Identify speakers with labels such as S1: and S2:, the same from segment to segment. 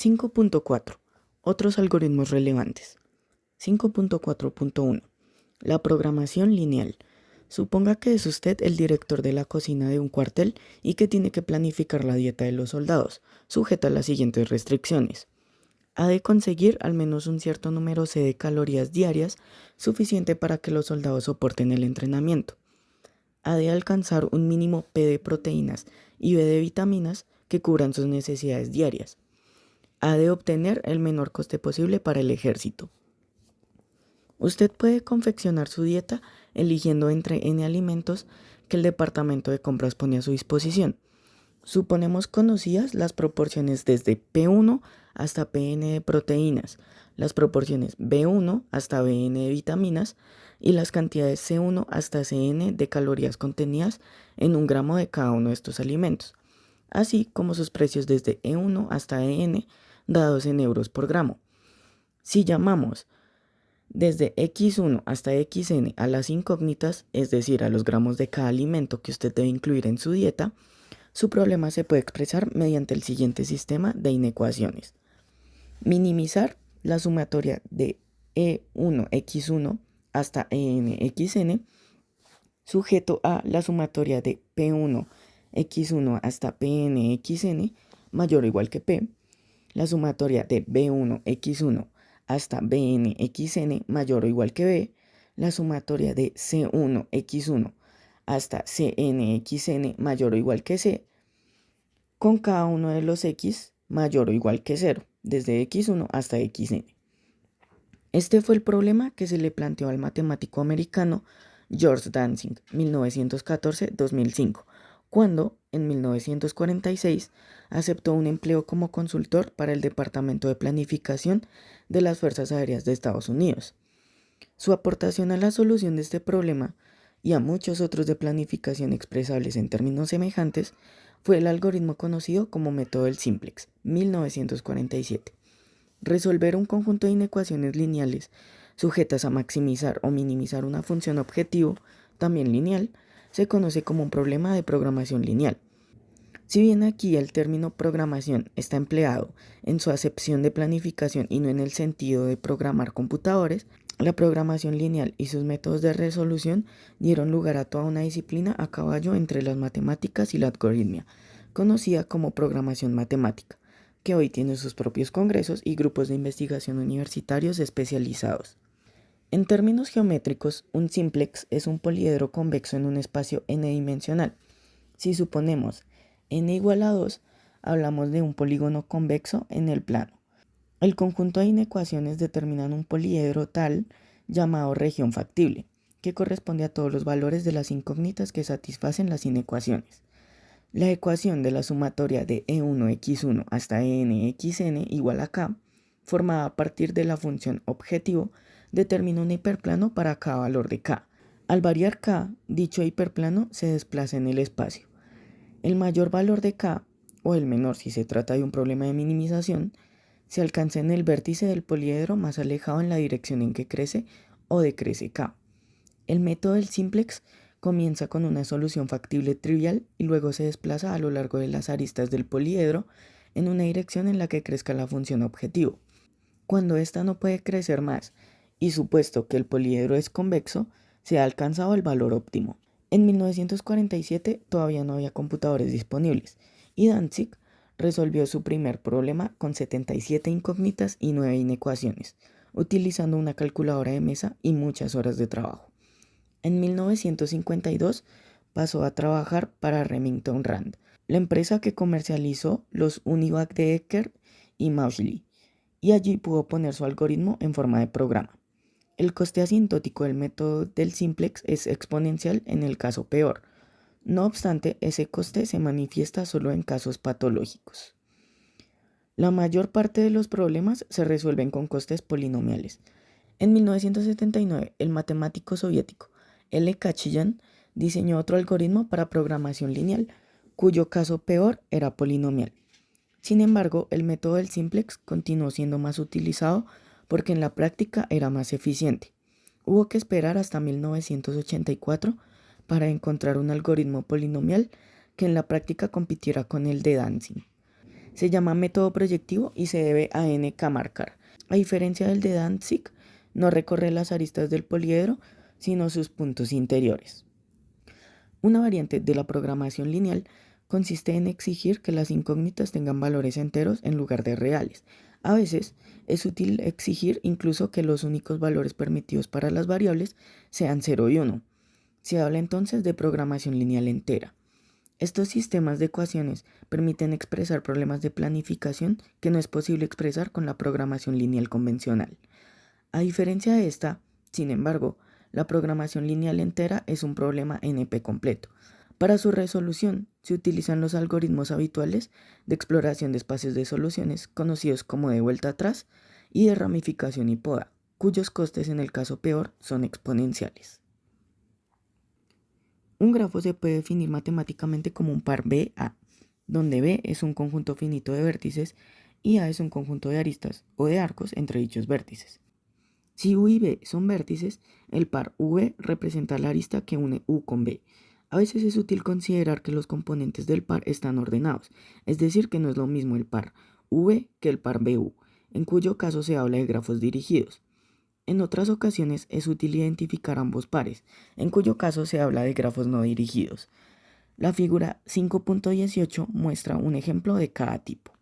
S1: 5.4. Otros algoritmos relevantes. 5.4.1. La programación lineal. Suponga que es usted el director de la cocina de un cuartel y que tiene que planificar la dieta de los soldados, sujeta a las siguientes restricciones. Ha de conseguir al menos un cierto número C de calorías diarias, suficiente para que los soldados soporten el entrenamiento. Ha de alcanzar un mínimo P de proteínas y B de vitaminas que cubran sus necesidades diarias. Ha de obtener el menor coste posible para el ejército. Usted puede confeccionar su dieta eligiendo entre N alimentos que el departamento de compras pone a su disposición. Suponemos conocidas las proporciones desde P1 hasta Pn de proteínas, las proporciones B1 hasta Bn de vitaminas y las cantidades C1 hasta Cn de calorías contenidas en un gramo de cada uno de estos alimentos, así como sus precios desde E1 hasta En dados en euros por gramo. Si llamamos desde X1 hasta Xn a las incógnitas, es decir, a los gramos de cada alimento que usted debe incluir en su dieta, su problema se puede expresar mediante el siguiente sistema de inecuaciones. Minimizar la sumatoria de E1x1 hasta EnXn sujeto a la sumatoria de P1x1 hasta Pnxn mayor o igual que P, la sumatoria de B1x1 hasta Bnxn mayor o igual que B, la sumatoria de C1x1 hasta Cnxn mayor o igual que C, con cada uno de los x mayor o igual que 0, desde x1 hasta xn. Este fue el problema que se le planteó al matemático americano George Dantzig, 1914-2005, cuando, en 1946, aceptó un empleo como consultor para el Departamento de Planificación de las Fuerzas Aéreas de Estados Unidos. Su aportación a la solución de este problema y a muchos otros de planificación expresables en términos semejantes fue el algoritmo conocido como método del simplex, 1947. Resolver un conjunto de inecuaciones lineales sujetas a maximizar o minimizar una función objetivo, también lineal, se conoce como un problema de programación lineal. Si bien aquí el término programación está empleado en su acepción de planificación y no en el sentido de programar computadores, la programación lineal y sus métodos de resolución dieron lugar a toda una disciplina a caballo entre las matemáticas y la algoritmia, conocida como programación matemática, que hoy tiene sus propios congresos y grupos de investigación universitarios especializados. En términos geométricos, un simplex es un poliedro convexo en un espacio n-dimensional. Si suponemos n igual a 2, hablamos de un polígono convexo en el plano. El conjunto de inecuaciones determinan un poliedro tal llamado región factible, que corresponde a todos los valores de las incógnitas que satisfacen las inecuaciones. La ecuación de la sumatoria de E1x1 hasta EnXn igual a k, formada a partir de la función objetivo, determina un hiperplano para cada valor de k. Al variar k, dicho hiperplano se desplaza en el espacio. El mayor valor de k, o el menor si se trata de un problema de minimización, se alcanza en el vértice del poliedro más alejado en la dirección en que crece o decrece k. El método del simplex comienza con una solución factible trivial y luego se desplaza a lo largo de las aristas del poliedro en una dirección en la que crezca la función objetivo. Cuando ésta no puede crecer más y supuesto que el poliedro es convexo, se ha alcanzado el valor óptimo. En 1947 todavía no había computadores disponibles y Dantzig resolvió su primer problema con 77 incógnitas y 9 inecuaciones, utilizando una calculadora de mesa y muchas horas de trabajo. En 1952 pasó a trabajar para Remington Rand, la empresa que comercializó los Univac de Eckert y Mauchly, y allí pudo poner su algoritmo en forma de programa. El coste asintótico del método del simplex es exponencial en el caso peor. No obstante, ese coste se manifiesta solo en casos patológicos. La mayor parte de los problemas se resuelven con costes polinomiales. En 1979, el matemático soviético L. Kachyan diseñó otro algoritmo para programación lineal, cuyo caso peor era polinomial. Sin embargo, el método del simplex continuó siendo más utilizado porque en la práctica era más eficiente. Hubo que esperar hasta 1984 para encontrar un algoritmo polinomial que en la práctica compitiera con el de Dantzig. Se llama método proyectivo y se debe a N. Kamarkar. A diferencia del de Danzig, no recorre las aristas del poliedro, sino sus puntos interiores. Una variante de la programación lineal consiste en exigir que las incógnitas tengan valores enteros en lugar de reales. A veces es útil exigir incluso que los únicos valores permitidos para las variables sean 0 y 1. Se habla entonces de programación lineal entera. Estos sistemas de ecuaciones permiten expresar problemas de planificación que no es posible expresar con la programación lineal convencional. A diferencia de esta, sin embargo, la programación lineal entera es un problema NP completo. Para su resolución se utilizan los algoritmos habituales de exploración de espacios de soluciones conocidos como de vuelta atrás y de ramificación y poda, cuyos costes en el caso peor son exponenciales. Un grafo se puede definir matemáticamente como un par BA, donde B es un conjunto finito de vértices y A es un conjunto de aristas o de arcos entre dichos vértices. Si U y B son vértices, el par V representa la arista que une U con B. A veces es útil considerar que los componentes del par están ordenados, es decir, que no es lo mismo el par V que el par BU, en cuyo caso se habla de grafos dirigidos. En otras ocasiones es útil identificar ambos pares, en cuyo caso se habla de grafos no dirigidos. La figura 5.18 muestra un ejemplo de cada tipo.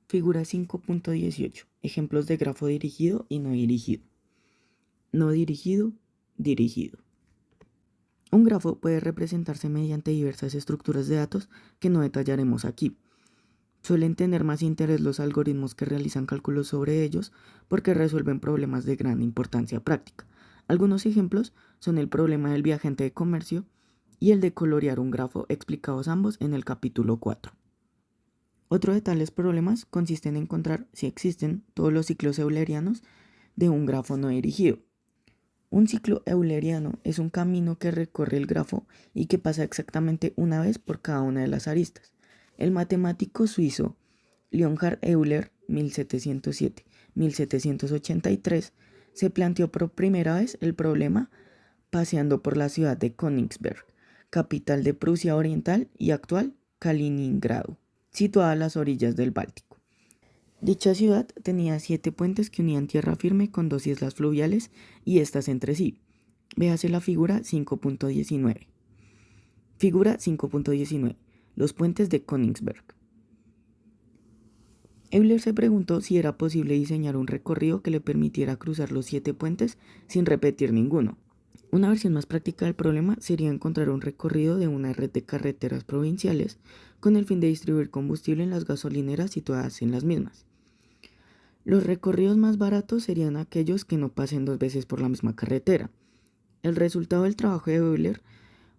S1: Figura 5.18. Ejemplos de grafo dirigido y no dirigido. No dirigido, dirigido. Un grafo puede representarse mediante diversas estructuras de datos que no detallaremos aquí. Suelen tener más interés los algoritmos que realizan cálculos sobre ellos porque resuelven problemas de gran importancia práctica. Algunos ejemplos son el problema del viajante de comercio y el de colorear un grafo, explicados ambos en el capítulo 4. Otro de tales problemas consiste en encontrar si existen todos los ciclos eulerianos de un grafo no dirigido. Un ciclo euleriano es un camino que recorre el grafo y que pasa exactamente una vez por cada una de las aristas. El matemático suizo Leonhard Euler, 1707-1783, se planteó por primera vez el problema paseando por la ciudad de Königsberg, capital de Prusia Oriental y actual Kaliningrado, situada a las orillas del Báltico. Dicha ciudad tenía 7 puentes que unían tierra firme con 2 islas fluviales y estas entre sí. Véase la figura 5.19. Figura 5.19. Los puentes de Königsberg. Euler se preguntó si era posible diseñar un recorrido que le permitiera cruzar los 7 puentes sin repetir ninguno. Una versión más práctica del problema sería encontrar un recorrido de una red de carreteras provinciales con el fin de distribuir combustible en las gasolineras situadas en las mismas. Los recorridos más baratos serían aquellos que no pasen 2 veces por la misma carretera. El resultado del trabajo de Euler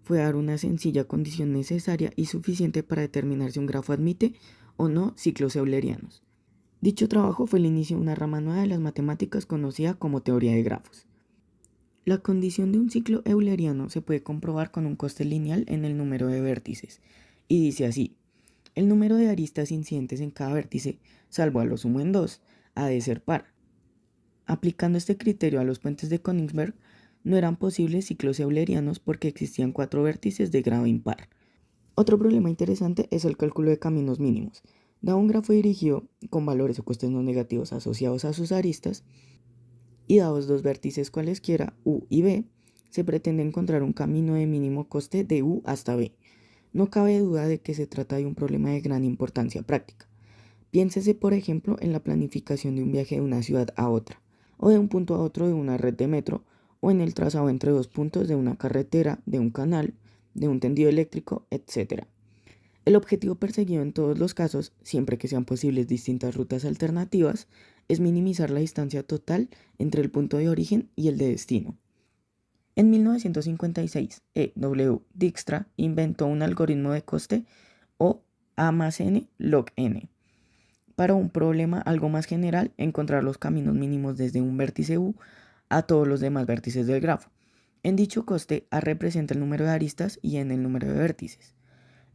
S1: fue dar una sencilla condición necesaria y suficiente para determinar si un grafo admite o no ciclos eulerianos. Dicho trabajo fue el inicio de una rama nueva de las matemáticas conocida como teoría de grafos. La condición de un ciclo euleriano se puede comprobar con un coste lineal en el número de vértices, y dice así: el número de aristas incidentes en cada vértice, salvo a lo sumo en 2, ha de ser par. Aplicando este criterio a los puentes de Königsberg, no eran posibles ciclos eulerianos porque existían 4 vértices de grado impar. Otro problema interesante es el cálculo de caminos mínimos. Dado un grafo dirigido con valores o costes no negativos asociados a sus aristas, y dados 2 vértices cualesquiera, U y B, se pretende encontrar un camino de mínimo coste de U hasta B. No cabe duda de que se trata de un problema de gran importancia práctica. Piénsese, por ejemplo, en la planificación de un viaje de una ciudad a otra, o de un punto a otro de una red de metro, o en el trazado entre 2 puntos de una carretera, de un canal, de un tendido eléctrico, etc. El objetivo perseguido en todos los casos, siempre que sean posibles distintas rutas alternativas, es minimizar la distancia total entre el punto de origen y el de destino. En 1956, E.W. Dijkstra inventó un algoritmo de coste o A más n log n. Para un problema algo más general, encontrar los caminos mínimos desde un vértice U a todos los demás vértices del grafo. En dicho coste, A representa el número de aristas y N el número de vértices.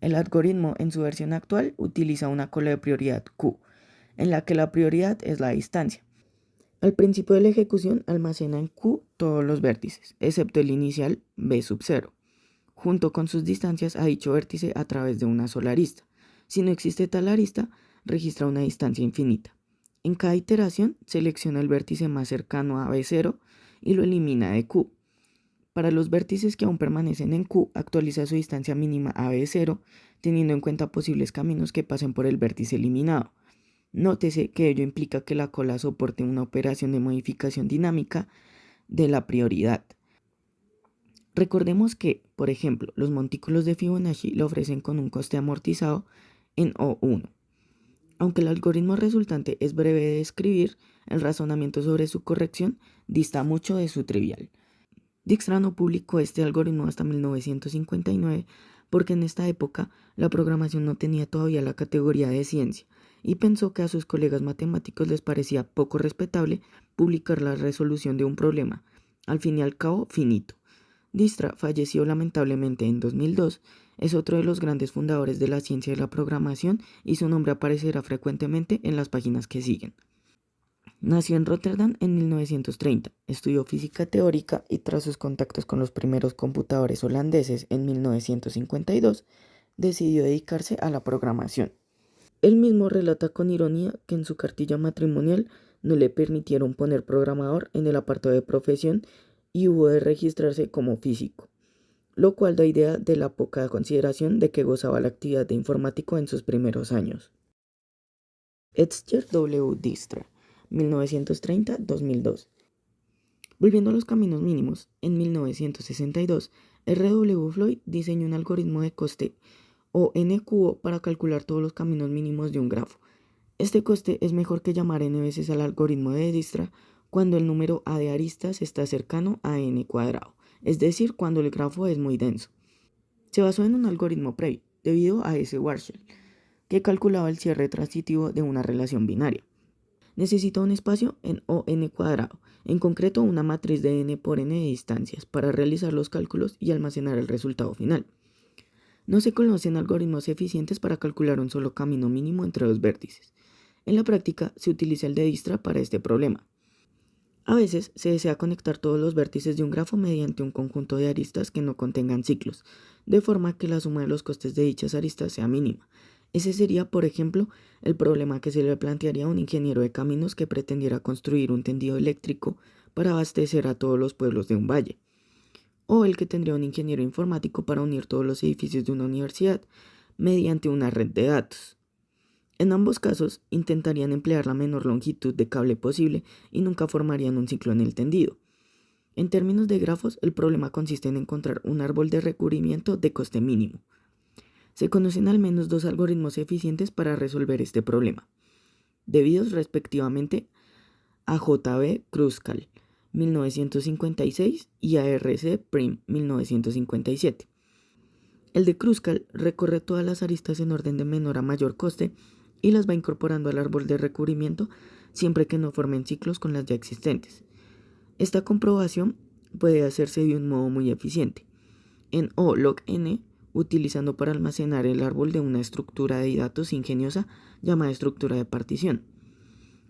S1: El algoritmo en su versión actual utiliza una cola de prioridad Q, en la que la prioridad es la distancia. Al principio de la ejecución almacena en Q todos los vértices, excepto el inicial B sub 0, junto con sus distancias a dicho vértice a través de una sola arista. Si no existe tal arista, registra una distancia infinita. En cada iteración, selecciona el vértice más cercano a B0 y lo elimina de Q. Para los vértices que aún permanecen en Q, actualiza su distancia mínima a B0, teniendo en cuenta posibles caminos que pasen por el vértice eliminado. Nótese que ello implica que la cola soporte una operación de modificación dinámica de la prioridad. Recordemos que, por ejemplo, los montículos de Fibonacci lo ofrecen con un coste amortizado en O1. Aunque el algoritmo resultante es breve de escribir, el razonamiento sobre su corrección dista mucho de su trivial. Dijkstra no publicó este algoritmo hasta 1959 porque en esta época la programación no tenía todavía la categoría de ciencia y pensó que a sus colegas matemáticos les parecía poco respetable publicar la resolución de un problema, al fin y al cabo finito. Dijkstra falleció lamentablemente en 2002, es otro de los grandes fundadores de la ciencia de la programación y su nombre aparecerá frecuentemente en las páginas que siguen. Nació en Rotterdam en 1930, estudió física teórica y tras sus contactos con los primeros computadores holandeses en 1952, decidió dedicarse a la programación. Él mismo relata con ironía que en su cartilla matrimonial no le permitieron poner programador en el apartado de profesión y hubo de registrarse como físico, lo cual da idea de la poca consideración de que gozaba la actividad de informático en sus primeros años. Edsger W. Dijkstra, 1930-2002. Volviendo a los caminos mínimos, en 1962, R.W. Floyd diseñó un algoritmo de coste o n cubo para calcular todos los caminos mínimos de un grafo. Este coste es mejor que llamar n veces al algoritmo de Dijkstra cuando el número a de aristas está cercano a n cuadrado, es decir, cuando el grafo es muy denso. Se basó en un algoritmo previo, debido a S. Warshall, que calculaba el cierre transitivo de una relación binaria. Necesita un espacio en O(n cuadrado), en concreto una matriz de n por n de distancias, para realizar los cálculos y almacenar el resultado final. No se conocen algoritmos eficientes para calcular un solo camino mínimo entre dos vértices. En la práctica, se utiliza el de Dijkstra para este problema. A veces se desea conectar todos los vértices de un grafo mediante un conjunto de aristas que no contengan ciclos, de forma que la suma de los costes de dichas aristas sea mínima. Ese sería, por ejemplo, el problema que se le plantearía a un ingeniero de caminos que pretendiera construir un tendido eléctrico para abastecer a todos los pueblos de un valle, o el que tendría un ingeniero informático para unir todos los edificios de una universidad mediante una red de datos. En ambos casos, intentarían emplear la menor longitud de cable posible y nunca formarían un ciclo en el tendido. En términos de grafos, el problema consiste en encontrar un árbol de recubrimiento de coste mínimo. Se conocen al menos dos algoritmos eficientes para resolver este problema, debidos respectivamente a J.B. Kruskal, 1956, y a R.C. Prim, 1957. El de Kruskal recorre todas las aristas en orden de menor a mayor coste y las va incorporando al árbol de recubrimiento siempre que no formen ciclos con las ya existentes. Esta comprobación puede hacerse de un modo muy eficiente, en O log n, utilizando para almacenar el árbol de una estructura de datos ingeniosa llamada estructura de partición.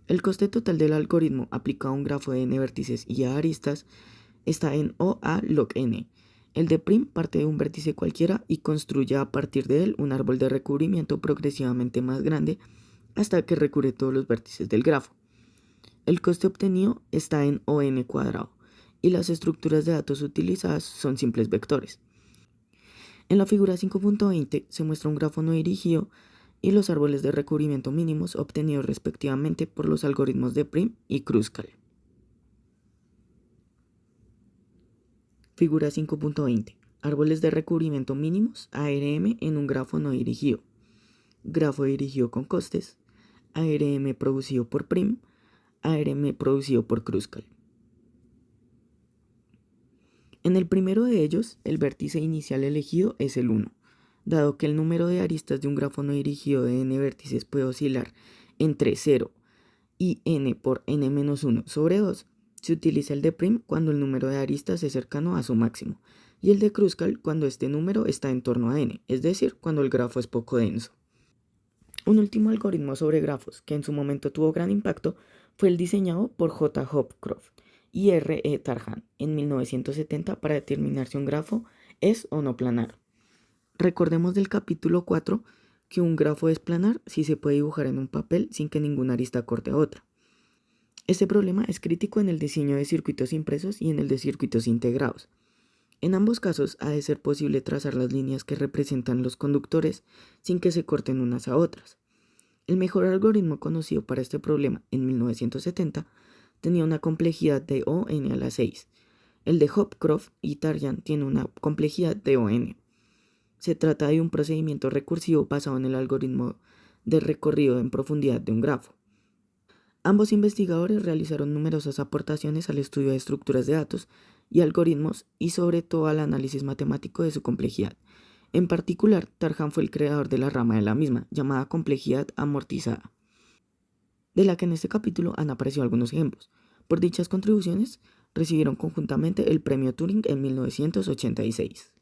S1: El coste total del algoritmo aplicado a un grafo de n vértices y a aristas está en O a log n. El de Prim parte de un vértice cualquiera y construye a partir de él un árbol de recubrimiento progresivamente más grande hasta que recubre todos los vértices del grafo. El coste obtenido está en O(n cuadrado) y las estructuras de datos utilizadas son simples vectores. En la figura 5.20 se muestra un grafo no dirigido y los árboles de recubrimiento mínimos obtenidos respectivamente por los algoritmos de Prim y Kruskal. Figura 5.20. Árboles de recubrimiento mínimos ARM en un grafo no dirigido. Grafo dirigido con costes. ARM producido por Prim. ARM producido por Kruskal. En el primero de ellos, el vértice inicial elegido es el 1. Dado que el número de aristas de un grafo no dirigido de n vértices puede oscilar entre 0 y n por n-1 sobre 2, se utiliza el de Prim cuando el número de aristas es cercano a su máximo, y el de Kruskal cuando este número está en torno a n, es decir, cuando el grafo es poco denso. Un último algoritmo sobre grafos que en su momento tuvo gran impacto fue el diseñado por J. Hopcroft y R. E. Tarjan en 1970 para determinar si un grafo es o no planar. Recordemos del capítulo 4 que un grafo es planar si se puede dibujar en un papel sin que ninguna arista corte a otra. Este problema es crítico en el diseño de circuitos impresos y en el de circuitos integrados. En ambos casos ha de ser posible trazar las líneas que representan los conductores sin que se corten unas a otras. El mejor algoritmo conocido para este problema en 1970 tenía una complejidad de O(n) a la 6. El de Hopcroft y Tarjan tiene una complejidad de O(n). Se trata de un procedimiento recursivo basado en el algoritmo de recorrido en profundidad de un grafo. Ambos investigadores realizaron numerosas aportaciones al estudio de estructuras de datos y algoritmos y sobre todo al análisis matemático de su complejidad. En particular, Tarjan fue el creador de la rama de la misma, llamada complejidad amortizada, de la que en este capítulo han aparecido algunos ejemplos. Por dichas contribuciones, recibieron conjuntamente el premio Turing en 1986.